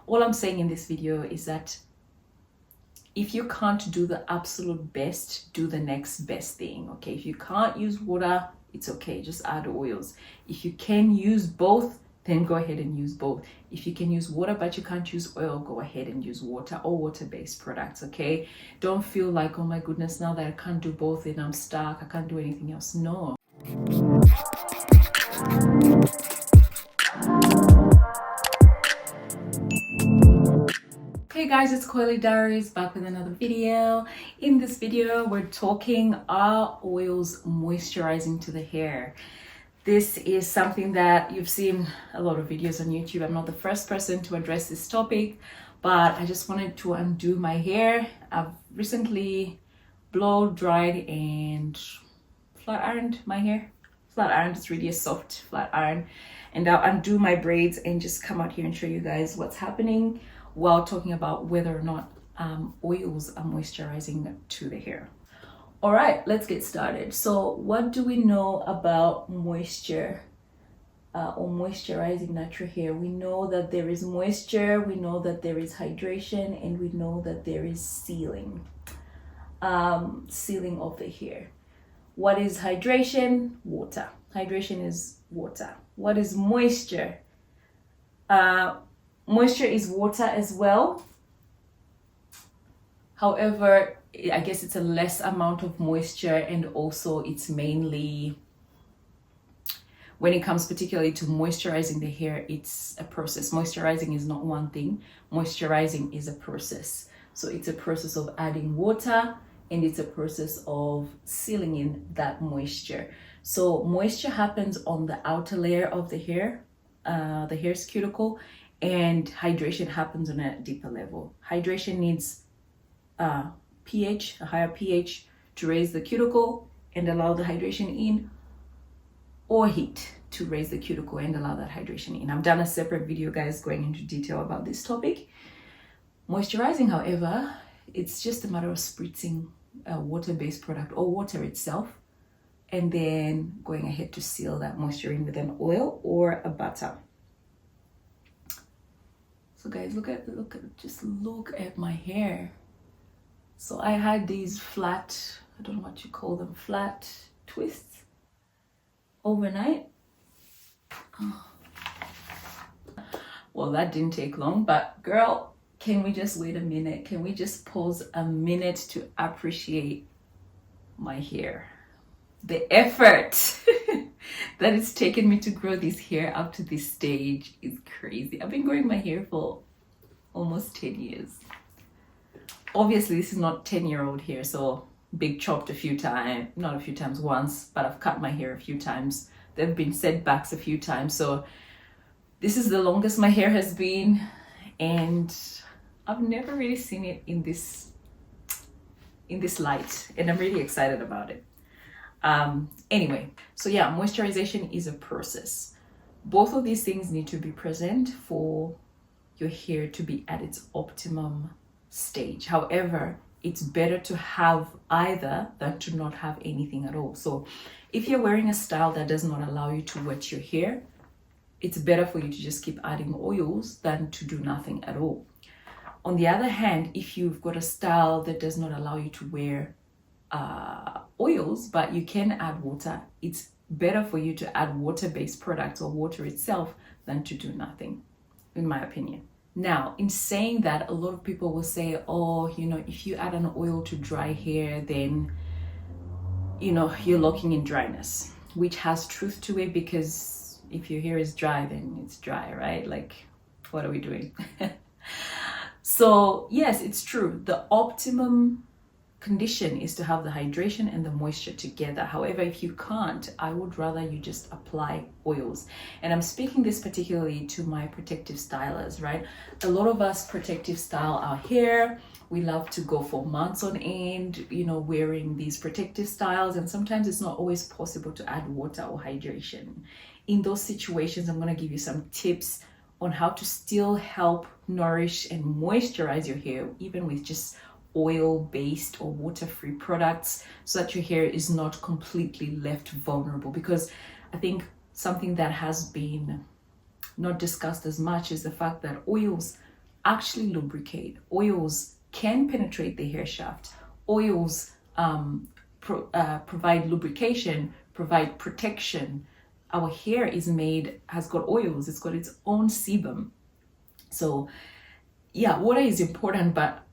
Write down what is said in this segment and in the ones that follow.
All I'm saying in this video is that if you can't do the absolute best, do the next best thing, okay? If you can't use water, it's okay, just add oils. If you can use both, then go ahead and use both. If you can use water but you can't use oil, go ahead and use water or water-based products, okay? Don't feel like, oh my goodness, now that I can't do both, then I'm stuck, I can't do anything else. No. Hey guys, it's Coily Diaries back with another video. In this video, we're talking, are oils moisturizing to the hair? This is something that you've seen a lot of videos on YouTube. I'm not the first person to address this topic, but I just wanted to undo my hair. I've recently blow dried and flat ironed my hair. Flat ironed is really a soft flat iron. And I'll undo my braids and just come out here and show you guys what's happening while talking about whether or not oils are moisturizing to the hair. All right, let's get started. So what do we know about moisture or moisturizing natural hair? We know that there is moisture, we know that there is hydration, and we know that there is sealing of the hair. What is hydration? Water. Hydration is water. What is moisture? Moisture is water as well. However, I guess it's a less amount of moisture, and also it's mainly, when it comes particularly to moisturizing the hair, it's a process. Moisturizing is not one thing. Moisturizing is a process. So it's a process of adding water, and it's a process of sealing in that moisture. So moisture happens on the outer layer of the hair's cuticle, and hydration happens on a deeper level. Hydration needs pH, a higher pH, to raise the cuticle and allow the hydration in, or heat to raise the cuticle and allow that hydration in. I've done a separate video, guys, going into detail about this topic. Moisturizing, however, it's just a matter of spritzing a water-based product or water itself, and then going ahead to seal that moisture in with an oil or a butter. So guys, just look at my hair. So I had these flat, I don't know what you call them, flat twists overnight. Oh. Well, that didn't take long, but girl, can we just wait a minute? Can we just pause a minute to appreciate my hair? The effort that it's taken me to grow this hair up to this stage is crazy. I've been growing my hair for almost 10 years. Obviously, this is not 10-year-old hair, so big chopped a few times, not a few times, once, but I've cut my hair a few times. There have been setbacks a few times. So this is the longest my hair has been, and I've never really seen it in this light, and I'm really excited about it. Anyway, so yeah, moisturization is a process. Both of these things need to be present for your hair to be at its optimum stage. However, it's better to have either than to not have anything at all. So if you're wearing a style that does not allow you to wet your hair, it's better for you to just keep adding oils than to do nothing at all. On the other hand, if you've got a style that does not allow you to wear oils, but you can add water, it's better for you to add water-based products or water itself than to do nothing, in my opinion. Now, in saying that, a lot of people will say, oh, if you add an oil to dry hair, then, you're locking in dryness, which has truth to it, because if your hair is dry, then it's dry, right? Like, what are we doing? So yes, it's true. The optimum condition is to have the hydration and the moisture together. However, if you can't, I would rather you just apply oils. And I'm speaking this particularly to my protective stylers, right? A lot of us protective style our hair. We love to go for months on end, wearing these protective styles, and sometimes it's not always possible to add water or hydration. In those situations, I'm going to give you some tips on how to still help nourish and moisturize your hair, even with just oil-based or water-free products, so that your hair is not completely left vulnerable. Because I think something that has been not discussed as much is the fact that oils actually lubricate. Oils can penetrate the hair shaft. Oils provide lubrication, provide protection. Our hair has got oils, it's got its own sebum. So yeah, water is important, but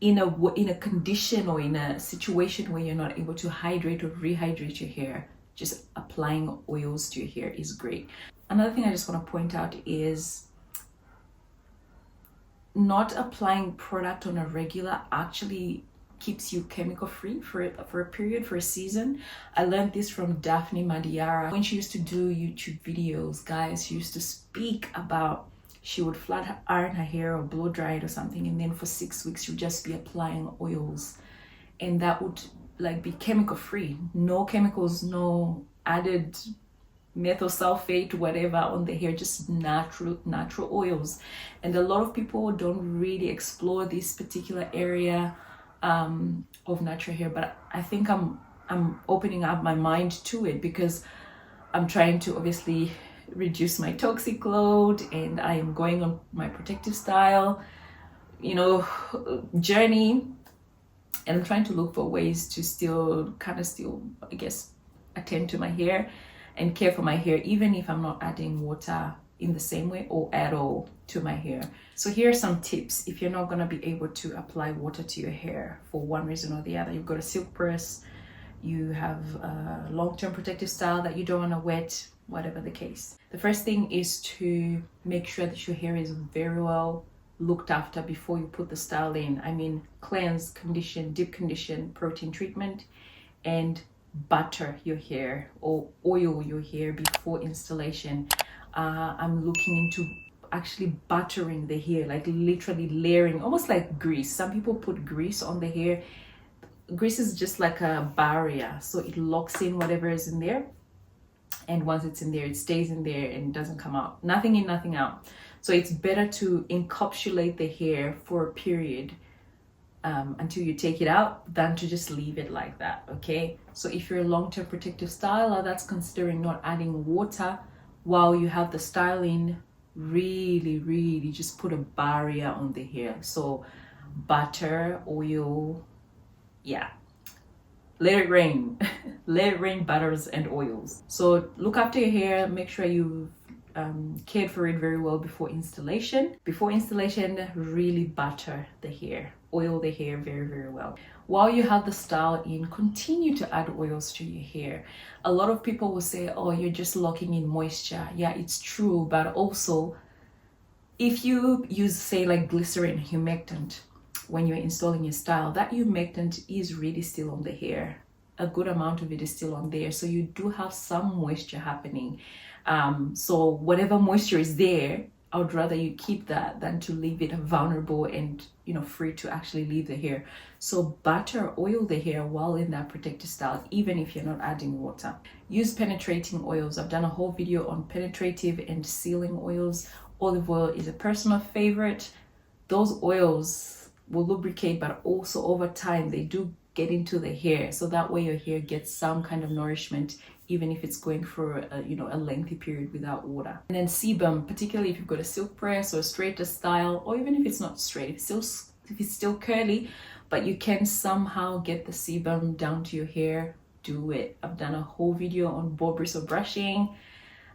in a condition or in a situation where you're not able to hydrate or rehydrate your hair, just applying oils to your hair is great. Another thing I just want to point out is not applying product on a regular actually keeps you chemical free for a period, for a season. I learned this from Daphne Madiara when she used to do YouTube videos. Guys, she used to speak about she would flat iron her hair or blow dry it or something, and then for 6 weeks she would just be applying oils, and that would like be chemical free, no chemicals, no added methyl sulfate, whatever on the hair, just natural oils. And a lot of people don't really explore this particular area of natural hair, but I think I'm opening up my mind to it because I'm trying to obviously reduce my toxic load, and I am going on my protective style, journey, and I'm trying to look for ways to still I guess attend to my hair and care for my hair, even if I'm not adding water in the same way or at all to my hair. So here are some tips if you're not going to be able to apply water to your hair for one reason or the other. You've got a silk press, you have a long-term protective style that you don't want to wet, whatever the case. The first thing is to make sure that your hair is very well looked after before you put the style in. I mean, cleanse, condition, deep condition, protein treatment, and butter your hair or oil your hair before installation. I'm looking into actually buttering the hair, like literally layering, almost like grease. Some people put grease on the hair. Grease is just like a barrier, so it locks in whatever is in there, and once it's in there, it stays in there and doesn't come out. Nothing in, nothing out. So it's better to encapsulate the hair for a period until you take it out than to just leave it like that. Okay, so if you're a long-term protective styler, that's considering not adding water while you have the styling. Really just put a barrier on the hair. So butter, oil, yeah, let it rain. Let it rain butters and oils. So look after your hair, make sure you cared for it very well before installation. Before installation, really butter the hair, oil the hair very well. While you have the style in, continue to add oils to your hair. A lot of people will say, oh, you're just locking in moisture. Yeah, it's true, but also if you use, say, like glycerin humectant when you're installing your style, that humectant is really still on the hair. A good amount of it is still on there, so you do have some moisture happening. So whatever moisture is there, I would rather you keep that than to leave it vulnerable and free to actually leave the hair. So butter, oil the hair while in that protective style, even if you're not adding water. Use penetrating oils. I've done a whole video on penetrative and sealing oils. Olive oil is a personal favorite. Those oils will lubricate, but also over time they do get into the hair, so that way your hair gets some kind of nourishment, even if it's going for a lengthy period without water. And then sebum, particularly if you've got a silk press or a straighter style, or even if it's not straight, if it's still curly, but you can somehow get the sebum down to your hair, do it. I've done a whole video on bow bristle brushing.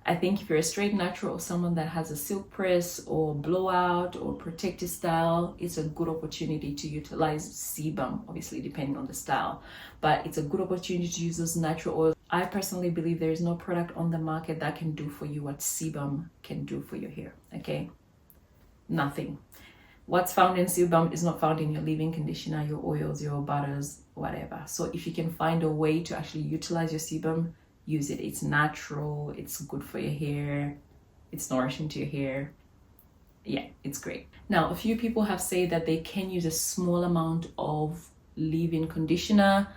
I think if you're a straight natural or someone that has a silk press or blowout or protective style, it's a good opportunity to utilize sebum, obviously depending on the style, but it's a good opportunity to use those natural oils. I personally believe there is no product on the market that can do for you what sebum can do for your hair. Okay, nothing. What's found in sebum is not found in your leave-in conditioner, your oils, your butters, whatever. So if you can find a way to actually utilize your sebum, use it. It's natural, it's good for your hair, it's nourishing to your hair. Yeah, it's great. Now, a few people have said that they can use a small amount of leave-in conditioner,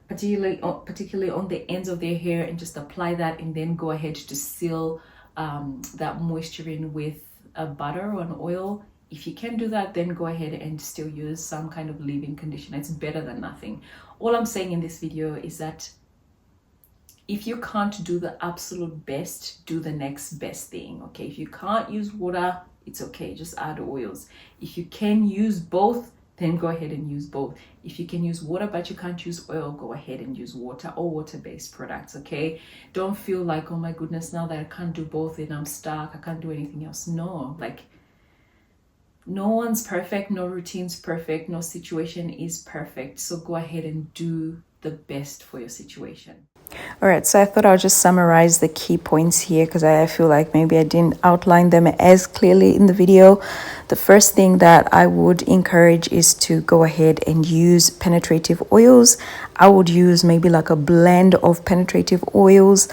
particularly on the ends of their hair, and just apply that and then go ahead to seal that moisture in with a butter or an oil. If you can do that, then go ahead and still use some kind of leave-in conditioner. It's better than nothing. All I'm saying in this video is that if you can't do the absolute best, do the next best thing. Okay, if you can't use water, it's okay, just add oils. If you can use both, then go ahead and use both. If you can use water but you can't use oil, go ahead and use water or water-based products. Okay, don't feel like, oh my goodness, now that I can't do both and I'm stuck, I can't do anything else. No, like, no one's perfect, no routine's perfect, no situation is perfect. So go ahead and do the best for your situation. All right, so I thought I'll just summarize the key points here because I feel like maybe I didn't outline them as clearly in the video. The first thing that I would encourage is to go ahead and use penetrative oils. I would use maybe like a blend of penetrative oils.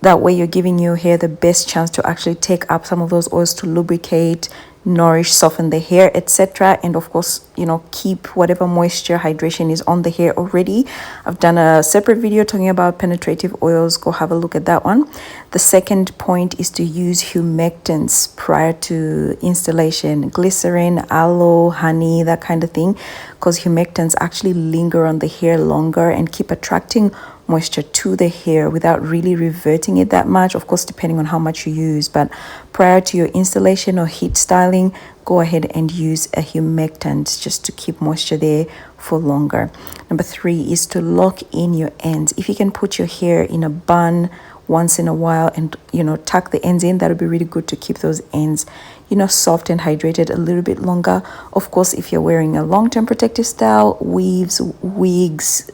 That way you're giving your hair the best chance to actually take up some of those oils to lubricate, nourish, soften the hair, etc. And of course, you know, keep whatever moisture, hydration is on the hair already. I've done a separate video talking about penetrative oils. Go have a look at that one. The second point is to use humectants prior to installation. Glycerin, aloe, honey, that kind of thing, because humectants actually linger on the hair longer and keep attracting moisture to the hair without really reverting it that much, of course depending on how much you use. But prior to your installation or heat styling, go ahead and use a humectant just to keep moisture there for longer. Number 3 is to lock in your ends. If you can put your hair in a bun once in a while and, you know, tuck the ends in, that would be really good to keep those ends, you know, soft and hydrated a little bit longer. Of course, if you're wearing a long-term protective style, weaves, wigs,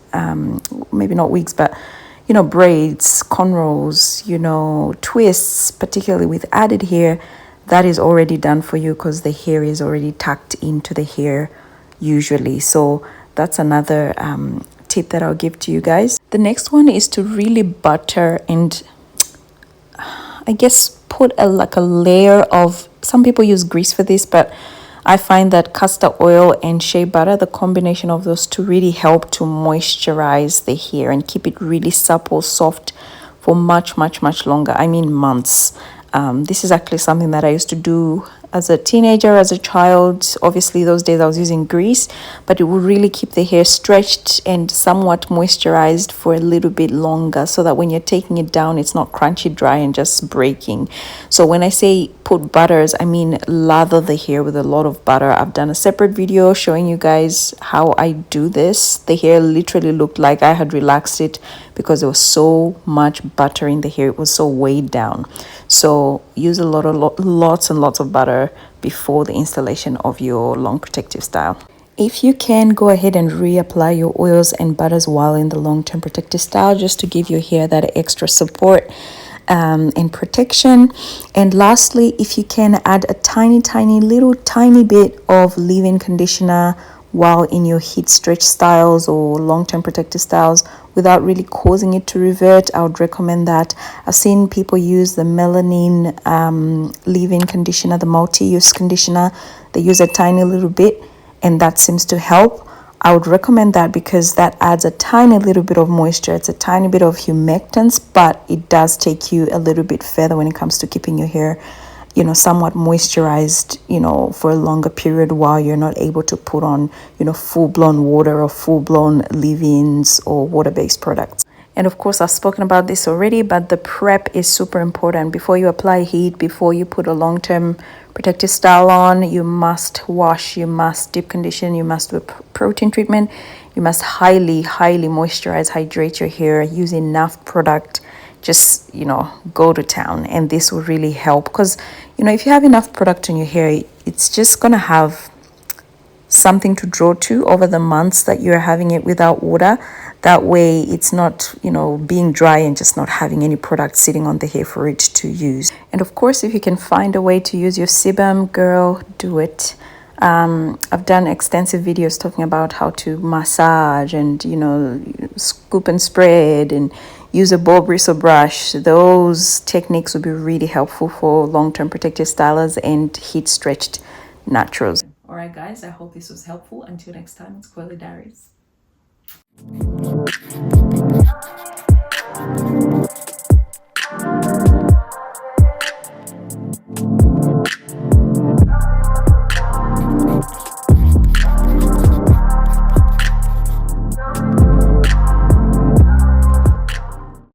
maybe not wigs, but, you know, braids, cornrows, you know, twists, particularly with added hair, that is already done for you because the hair is already tucked into the hair usually. So that's another tip that I'll give to you guys. The next one is to really butter and I guess put like a layer of, some people use grease for this, but I find that castor oil and shea butter, the combination of those two, really help to moisturize the hair and keep it really supple, soft for much longer. I mean months. This is actually something that I used to do as a teenager, as a child. Obviously those days I was using grease, but it would really keep the hair stretched and somewhat moisturized for a little bit longer, so that when you're taking it down, it's not crunchy dry and just breaking. So when I say put butters, I mean lather the hair with a lot of butter. I've done a separate video showing you guys how I do this. The hair literally looked like I had relaxed it because there was so much butter in the hair. It was so weighed down. So use a lots and lots of butter before the installation of your long protective style. If you can, go ahead and reapply your oils and butters while in the long-term protective style, just to give your hair that extra support and protection. And lastly, if you can, add a tiny bit of leave-in conditioner while in your heat stretch styles or long-term protective styles without really causing it to revert. I would recommend that. I've seen people use the melanin leave-in conditioner, the multi-use conditioner. They use a tiny little bit and that seems to help. I would recommend that because that adds a tiny little bit of moisture. It's a tiny bit of humectants, but it does take you a little bit further when it comes to keeping your hair, you know, somewhat moisturized, you know, for a longer period while you're not able to put on, you know, full-blown water or full-blown leave-ins or water-based products. And of course, I've spoken about this already, but the prep is super important. Before you apply heat, before you put a long-term protective style on, you must wash, you must deep condition, you must do a protein treatment, you must highly moisturize, hydrate your hair, use enough product. Just, you know, go to town, and this will really help because, you know, if you have enough product on your hair, it's just gonna have something to draw to over the months that you're having it without water. That way it's not, you know, being dry and just not having any product sitting on the hair for it to use. And of course, if you can find a way to use your sebum, girl, do it. I've done extensive videos talking about how to massage and, you know, scoop and spread and use a ball bristle brush. Those techniques will be really helpful for long-term protective stylers and heat stretched naturals. All right, guys, I hope this was helpful. Until next time, it's Coily Diaries.